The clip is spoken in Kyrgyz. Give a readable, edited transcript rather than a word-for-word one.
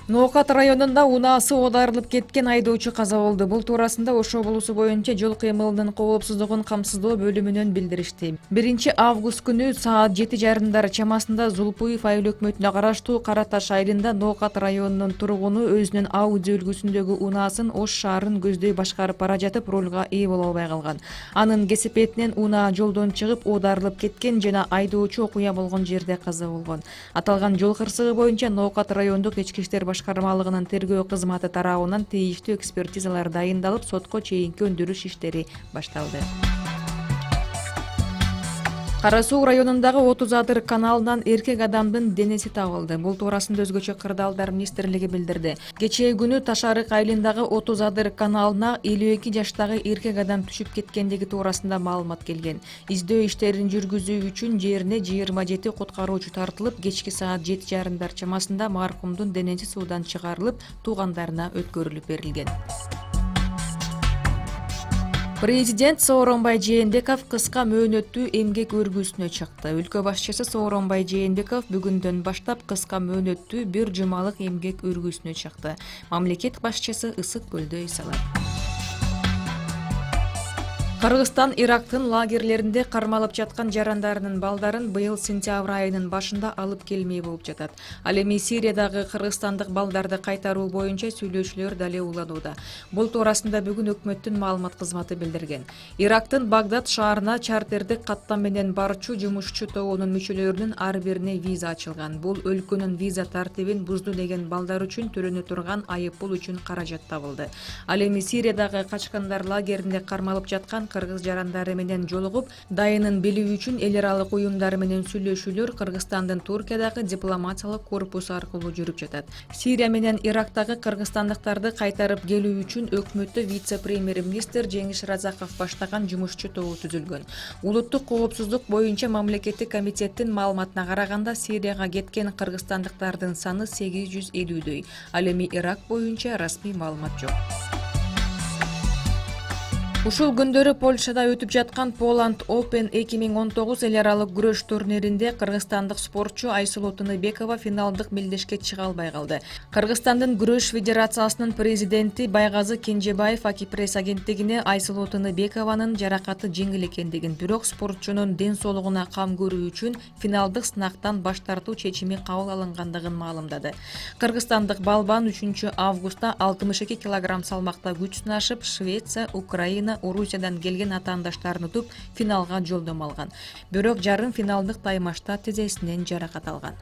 Ноокат районунда унаасы оодарылып кеткен айдоочу каза болду. Бул туурасында Ош облусу боюнча жол кыймылынын коопсуздугун камсыздоо бөлүмүнөн билдиришти. 1-август күнү саат 7:30 чамасында Зулпуев айыл өкмөтүнө караштуу Кара Таш айылында Ноокат районунун тургуну өзүнүн аудио үлгүсүндөгү унаасын Ош шаарын көздөй башкарып бара жатып рулга ээ боло албай калган. Анын кесепетинен унаа жолдон чыгып оодарылып кеткен жана айдоочу окуя болгон жерде каза болгон. Аталган жол кырсыгы боюнча Ноокат райондук ички иштер башкармалыгынын тергөө кызматы тарабынан тийиштүү экспертизалар дайындалып, сотко чейинки өндүрүш иштери башталды. Кара Суу районундагы 30 адыр каналынан эркек адамдын денеси табылды. Бул туурасында Өзгөчө кырдаалдар министрлиги билдирди. Кечээ күнү Ташарык айылындагы 30 адыр каналына 52 жаштагы эркек адам түшүп кеткендиги туурасында маалымат келген. Издөө иштерин жүргүзүү үчүн жерине 27 куткаруучу тартылып, кечки саат 7:30 чамасында маркумдун денеси суудан чыгарылып, туугандарына өткөрүлүп берилген. Президент Сооронбай Жээнбеков кыска мөөнөттүү эмгек өргүүсүнө чыкты. Өлкө башчысы Сооронбай Жээнбеков бүгүндөн баштап кыска мөөнөттүү 1 жумалык эмгек өргүүсүнө чыкты. Мамлекет башчысы Ысык көлдө эс алат. Кыргызстан Ирактын лагерлеринде кармалып жаткан жарандарынын балдарын быйыл сентябрь айынын башында алып келмей болуп жатат. Ал эми Сириядагы кыргызстандык балдарды кайтаруу боюнча сүйлөшүүлөр дале уланууда. Бул туурасында бүгүн өкмөттүн маалымат кызматы билдирген. Ирактын Багдад шаарына чартердик каттам менен барчу жумушчу тобунун мүчөлөрүнүн ар бирине виза ачылган. Бул өлкөнүн виза тартибин бузду деген балдар үчүн төлөнө турган айыппул үчүн каражат табылды. Ал эми Сириядагы качкандар лагеринде кармалып жаткан кыргыз жарандары менен жолугуп, дайынын билүү үчүн эл аралык уюмдар менен сүйлөшүүлөр Кыргызстандын Туркиядагы дипломатиялык корпусу аркылуу жүрүп жатат. Сирия менен Ирактагы кыргызстандыктарды кайтарып келүү үчүн өкмөттө вице-премьер-министр Жеңиш Разаков баштаган жумушчу тобу түзүлгөн. Улуттук коопсуздук боюнча мамлекеттик комитеттин маалыматына караганда Сирияга кеткен кыргызстандыктардын саны 850дөй. Ал эми Ирак боюнча расмий маалымат жок. Ушул күндөрү Польшада өтүп жаткан Poland Open 2019 эл аралык күрөш турниринде кыргызстандык спортчу Айсулуу Тыныбекова финалдык мелдешке чыга албай калды. Кыргызстандын күрөш федерациясынын президенти Байгазы Кенжебаев Акипресс агенттигине Айсулуу Тыныбекованын жаракаты жеңил экендигин, бирок спортчунун ден соолугуна кам көрүү үчүн финалдык сынактан баш тартуу чечими кабыл алынгандыгын маалымдады. Кыргызстандык балбан 3-августта 62 кг салмакта күч сынашып, Швеция, Украина, Орусиядан келген атаандаштарын утуп финалга жолдомо алган. Бирок жарым финалдык таймашта тизесинен жаракат алган.